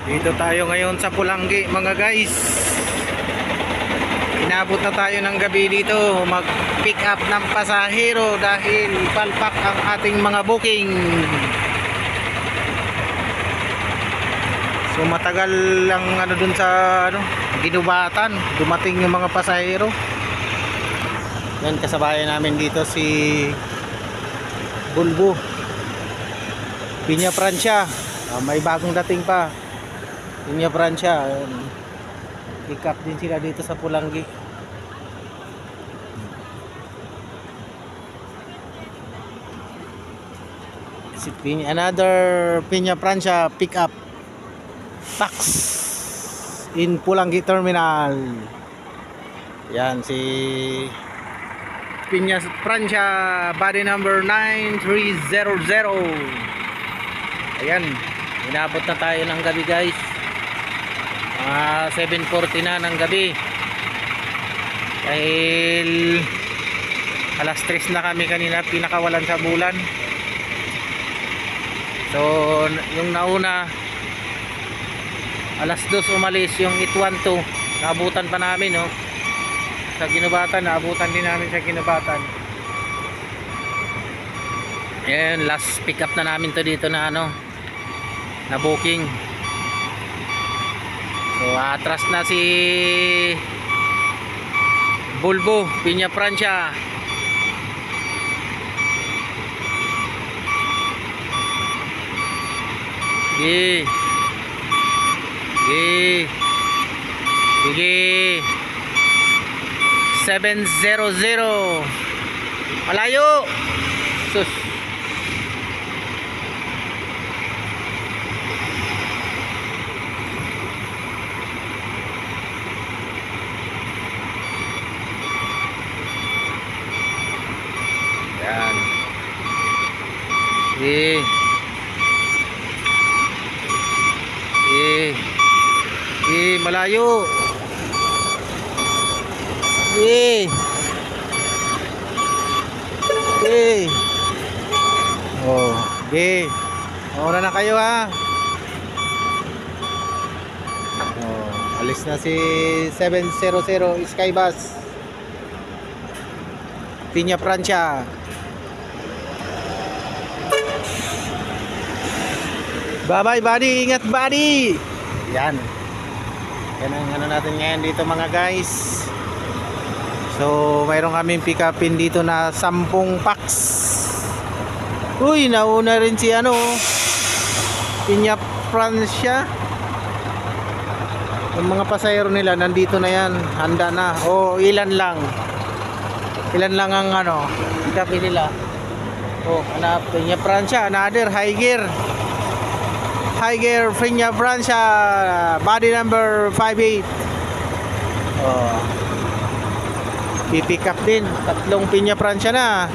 Dito tayo ngayon sa Pulanggi mga guys. Inabot na tayo ng gabi dito, mag pick up ng pasahero dahil palpak ang ating mga booking. So matagal lang dun sa Ginubatan dumating yung mga pasahero. Yan, kasabayan namin dito si Bulbo Piña Francia. May bagong dating pa, Piña Francia. Pick up din sila dito sa Pulanggi. Another Piña Francia pick up tax in Pulanggi Terminal. Yan si Piña Francia, body number 9300. Ayan, inabot na tayo ng gabi guys. 7:40 na ng gabi. Dahil alas 3 na kami kanina pinakawalan sa bulan. So yung nauna alas 2 umalis yung 812. Naabutan pa namin sa Ginubatan, naabutan din namin sa Ginubatan. Ayan, last pick up na namin to dito na na booking. So atras na si Bulbo Piña Francia. Sige 700 malayo sus. Yan malayo. Mauna na kayo alis na si 700 Skybus Piña Francia. Bye bye buddy, ingat buddy. Yan ang natin ngayon dito mga guys. So mayroon kaming pick upin dito na 10 packs. Uy, nauna rin si Piña Francia. Yung mga pasahero nila nandito na yan, handa na. Ilan lang ang pick upin nila. Piña Francia, another high gear Piña Francia, body number 58. Pipick up din, 3 Piña Francia na.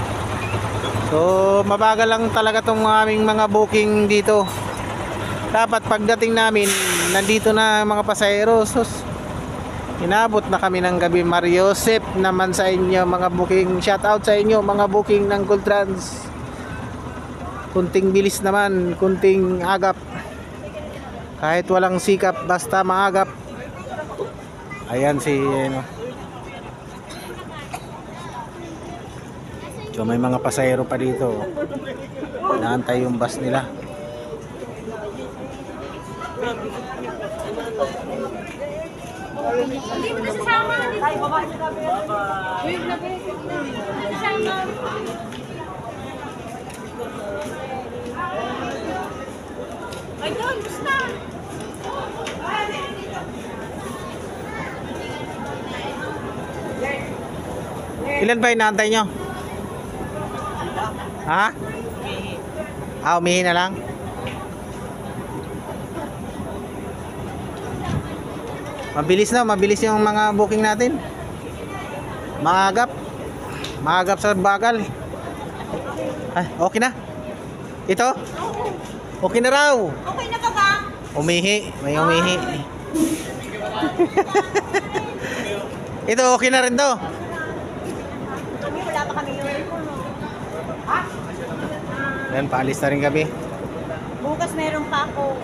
So mabagal lang talaga tong aming mga booking dito. Dapat pagdating namin nandito na mga pasahero. Inabot na kami ng gabi. Mario Josep naman sa inyo mga booking. Shout out sa inyo mga booking ng Gold Trans. Kunting bilis naman, kunting agap. Kahit walang sikap, basta maagap. Ayan si So may mga pasahero pa dito. Inaantay yung bus nila. Ilan ba inaantay nyo? Umihi na lang. Mabilis yung mga booking natin. Maagap sa bagal. Okay na. Ito? Okay na raw. Okay na ba? May umihi. Ito okay na rin to. Wala pa kami yung Yan, paalis na rin kami. bukas meron pa ako.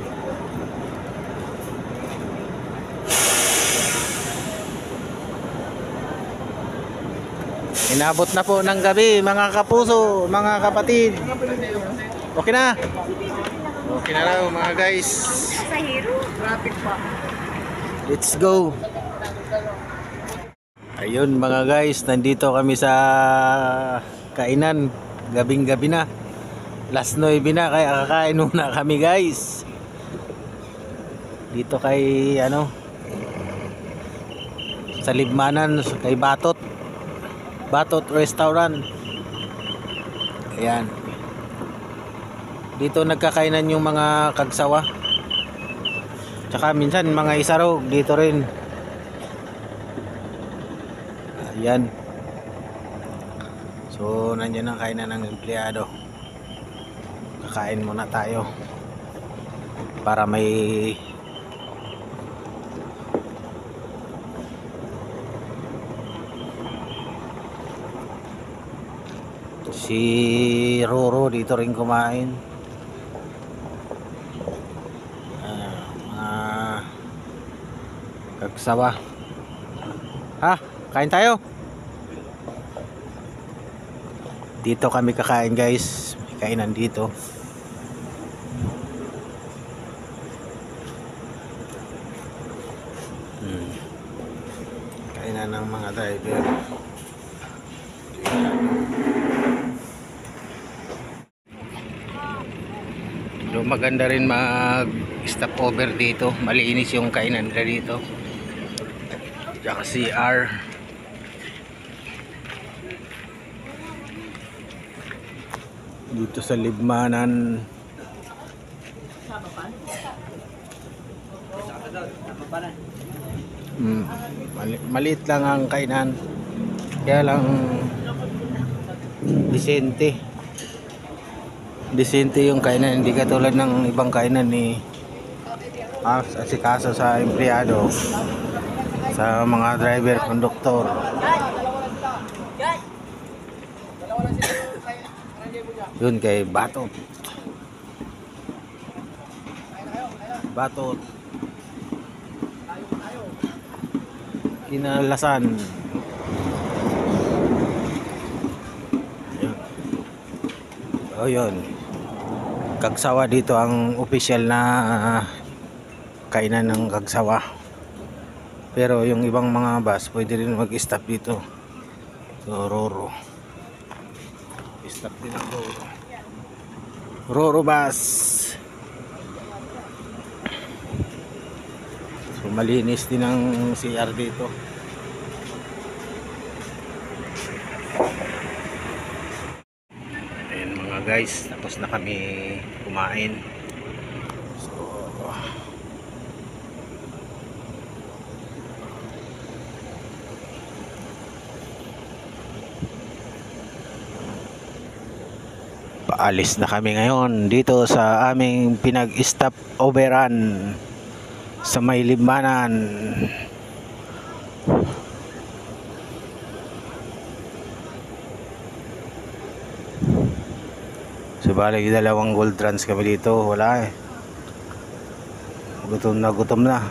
Inabot na po ng gabi mga kapuso, mga kapatid. Okay na. Okay na raw mga guys. Sa hero. Traffic pa. Let's go. Ayun mga guys, nandito kami sa kainan. Gabing-gabi na. Last 9 na, kaya kakain muna kami guys. Dito kay sa Libmanan, kay Batot Restaurant. Ayan. Dito nagkakainan yung mga kagsawa. Tsaka minsan mga isarog dito rin. Ayan. So nandiyan ang kainan ng empleyado. Kakain muna tayo para may si Roro dito rin kumain. Mga kagsawa. Ha? Kain tayo? Dito kami kakain guys. May kainan dito. Kainan ng mga driver. So, maganda rin mag stop over dito. Malinis yung kainan nila dito. Tsaka CR. Dito sa Libmanan. Maliit lang ang kainan. Kaya lang Disente yung kainan, hindi katulad ng ibang kainan ni asikaso sa empleyado, sa mga driver, konduktor. Yun kay Batot Kinalasan. O yun, kagsawa dito ang official na kainan ng kagsawa. Pero yung ibang mga bus pwede rin mag-stop dito. So Roro, stop din ang Roro bus. So malinis din ang CR dito. Guys, tapos na kami kumain. So paalis na kami ngayon dito sa aming pinag-stop overan sa may Libmanan. So bali dalawang gold runs kami dito, wala eh. Gutom na.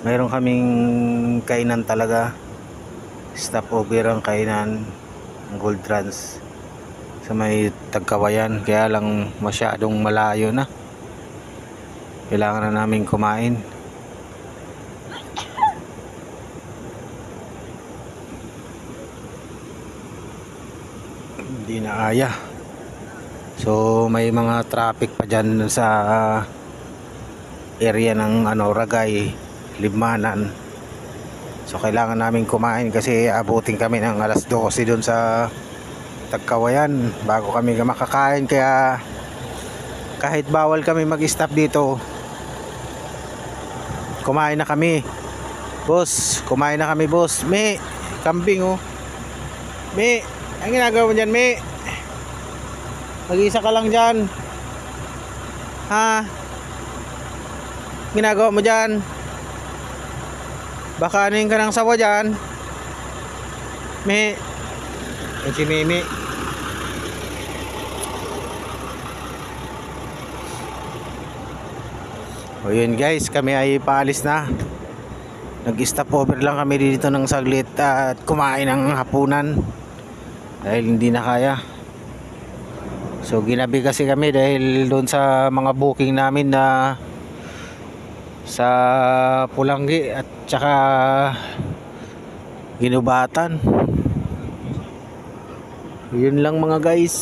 Mayroon kaming kainan talaga. Stop over ang kainan ng gold runs sa may Tagkawayan, kaya lang masyadong malayo na. Kailangan na namin kumain. Hindi na aya. So may mga traffic pa dyan sa area ng Ragay, Libmanan. So kailangan namin kumain kasi abutin kami ng alas 12 dun sa Tagkawayan bago kami makakain. Kaya kahit bawal kami mag-stop dito, kumain na kami. Boss, kumain na kami boss. Me, kambing oh. Me, ang ginagawa mo dyan, Me? Mag-isa ka lang dyan. Ha? Ginagawa mo dyan? Baka anin ka ng sawa dyan. Me. Yan si Mimi. O yun guys, kami ay paalis na. Nag-stop over lang kami dito ng saglit at kumain ng hapunan dahil hindi na kaya. So ginabi kasi kami dahil doon sa mga booking namin na sa Pulanggi at saka Ginubatan. Yun lang mga guys.